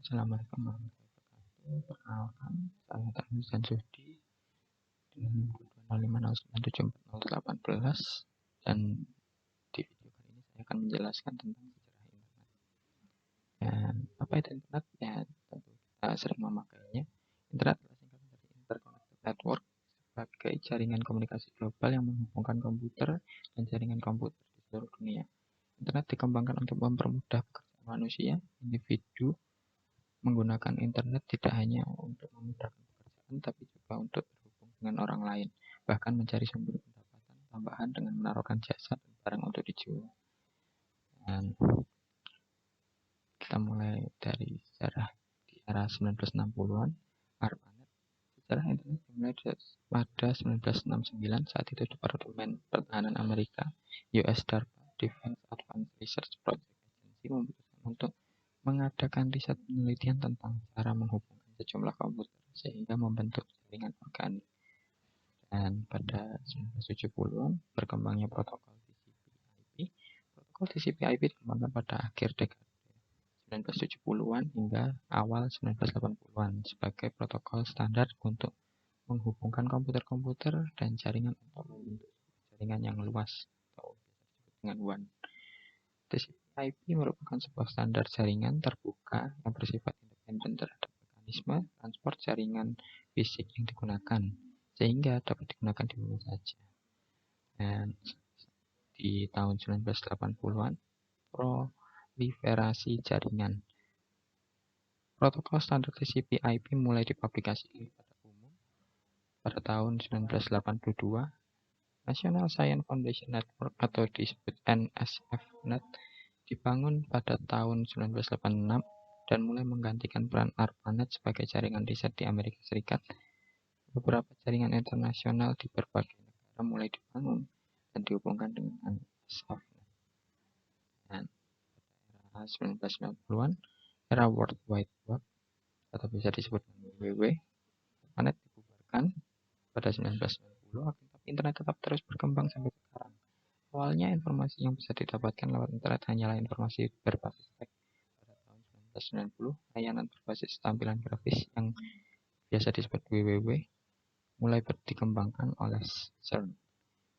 Assalamualaikum warahmatullahi wabarakatuh. Perkenalkan, saya Tarmis dan Sudi dengan NIM 225097418 dan di video kali ini saya akan menjelaskan tentang sejarah internet. Dan apa itu internet? Ya, tentu kita sering memakainya. Internet adalah singkatan dari Interconnected Network sebagai jaringan komunikasi global yang menghubungkan komputer dan jaringan komputer di seluruh dunia. Internet dikembangkan untuk mempermudah pekerjaan manusia, individu menggunakan internet tidak hanya untuk memudahkan pekerjaan, tapi juga untuk berhubung dengan orang lain, bahkan mencari sumber pendapatan tambahan dengan menaruhkan jasa dan barang untuk dijual. Dan kita mulai dari sejarah di era 1960-an, ARPANET. Sejarah internet dimulai pada 1969 saat itu Departemen Pertahanan Amerika, US DARPA, Defense Advanced Research Project Agency, memutuskan untuk mengadakan riset penelitian tentang cara menghubungkan sejumlah komputer sehingga membentuk jaringan organik. Dan pada 1970-an berkembangnya protokol TCP/IP. Protokol TCP/IP dikembangkan pada akhir dekade 1970-an hingga awal 1980-an sebagai protokol standar untuk menghubungkan komputer-komputer dan jaringan untuk membentuk jaringan yang luas atau disebut dengan WAN. TCP/IP merupakan sebuah standar jaringan terbuka yang bersifat independen terhadap mekanisme transport jaringan fisik yang digunakan, sehingga dapat digunakan di mana saja. Dan di tahun 1980-an, proliferasi jaringan. Protokol standar TCP/IP mulai dipublikasikan pada umum pada tahun 1982. National Science Foundation Network atau disebut NSF-Net dibangun pada tahun 1986 dan mulai menggantikan peran ARPANET sebagai jaringan riset di Amerika Serikat. Beberapa jaringan internasional di berbagai negara mulai dibangun dan dihubungkan dengan SOFNet. Dan pada era 1990-an, era World Wide Web atau bisa disebut WWW, ARPANET dibubarkan pada 1990, tapi internet tetap terus berkembang sampai sekarang. Awalnya informasi yang bisa didapatkan lewat internet hanyalah informasi berbasis teks. Pada tahun 1990, layanan berbasis tampilan grafis yang biasa disebut WWW mulai dikembangkan oleh CERN.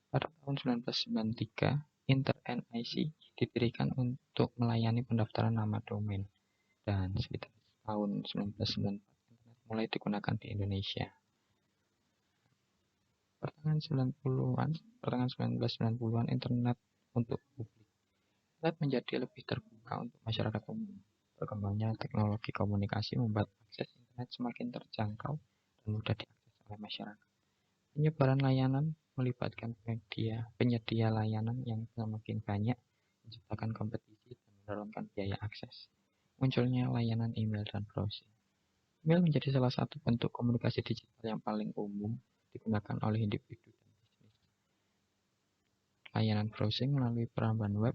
Pada tahun 1993, Inter-NIC didirikan untuk melayani pendaftaran nama domain. Dan sekitar tahun 1994, internet mulai digunakan di Indonesia. Pertengahan 1990-an, internet untuk publik. Internet menjadi lebih terbuka untuk masyarakat umum. Berkembangnya teknologi komunikasi membuat akses internet semakin terjangkau dan mudah diakses oleh masyarakat. Penyebaran layanan melibatkan penyedia layanan yang semakin banyak, menciptakan kompetisi dan menurunkan biaya akses. Munculnya layanan email dan browsing. Email menjadi salah satu bentuk komunikasi digital yang paling umum digunakan oleh individu dan bisnis. Layanan browsing melalui perambahan web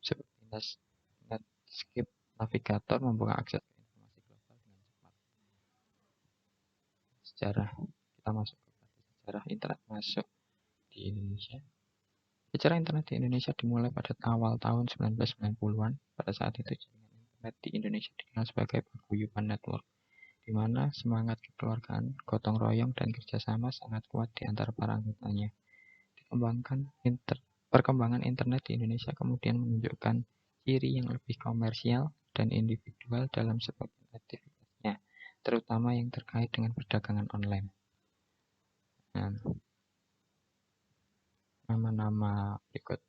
seperti Netscape Navigator membuka akses ke informasi global dengan cepat. Sejarah, kita masuk ke sejarah internet masuk di Indonesia. Sejarah internet di Indonesia dimulai pada awal tahun 1990-an. Pada saat itu jaringan internet di Indonesia dikenal sebagai paguyuban network, di mana semangat kekeluargaan, gotong royong, dan kerjasama sangat kuat di antara para anggotanya. Perkembangan internet di Indonesia kemudian menunjukkan ciri yang lebih komersial dan individual dalam sebagian aktivitasnya, terutama yang terkait dengan perdagangan online. Nah, nama-nama berikut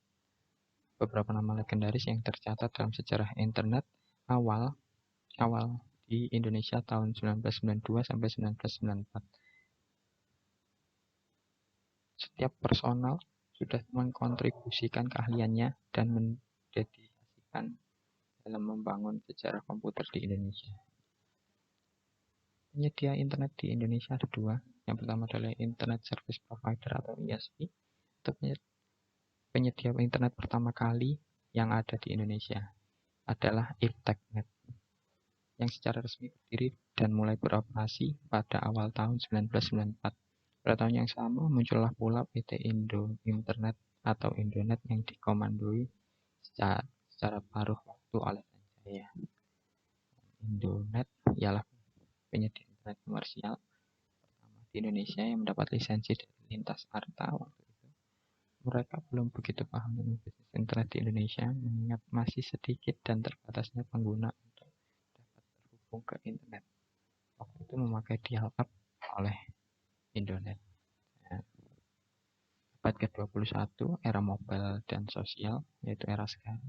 beberapa nama legendaris yang tercatat dalam sejarah internet awal di Indonesia tahun 1992 sampai 1994. Setiap personal sudah mengkontribusikan keahliannya dan mendedikasikan dalam membangun sejarah komputer di Indonesia. Penyedia internet di Indonesia ada dua. Yang pertama adalah Internet Service Provider atau ISP. Itu penyedia internet pertama kali yang ada di Indonesia adalah IPTECnet, yang secara resmi berdiri dan mulai beroperasi pada awal tahun 1994. Pada tahun yang sama muncullah pula PT Indo Internet atau Indonet yang dikomandoi secara paruh waktu oleh Sanjaya. Indonet ialah penyedia internet komersial pertama di Indonesia yang mendapat lisensi dari Lintas Arta waktu itu. Mereka belum begitu paham dengan bisnis internet di Indonesia, mengingat masih sedikit dan terbatasnya pengguna untuk dapat terhubung ke internet. Waktu itu memakai dial-up oleh Indonet. Nah, abad ke-21, era mobile dan sosial, yaitu era sekarang.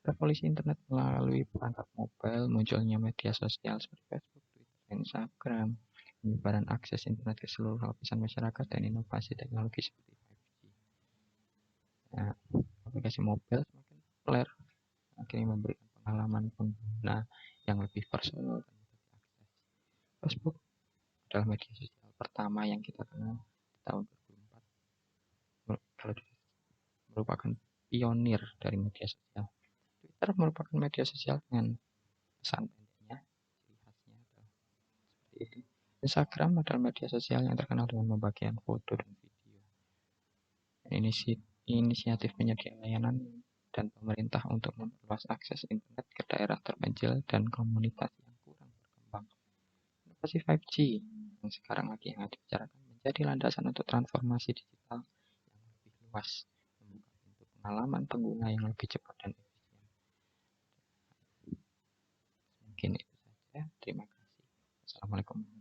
Revolusi internet melalui perangkat mobile, munculnya media sosial seperti Facebook, Twitter, Instagram, penyebaran akses internet ke seluruh lapisan masyarakat, dan inovasi teknologi seperti 5G. Nah, aplikasi mobile semakin populer, akhirnya memberikan pengalaman pengguna yang lebih personal dan mudah diakses. Facebook adalah media sosial pertama yang kita kenal di tahun 2004. Kalau merupakan pionir dari media sosial. Twitter merupakan media sosial dengan pesan pendeknya, ciri khasnya adalah seperti itu. Instagram adalah media sosial yang terkenal dengan pembagian foto dan video. Inisiatif penyedia layanan dan pemerintah untuk memperluas akses internet ke daerah terpencil dan komunitas yang kurang berkembang. Inovasi 5G yang sekarang lagi yang dibicarakan menjadi landasan untuk transformasi digital yang lebih luas, membuka pintu pengalaman pengguna yang lebih cepat dan efisien. Mungkin itu saja. Terima kasih. Assalamualaikum.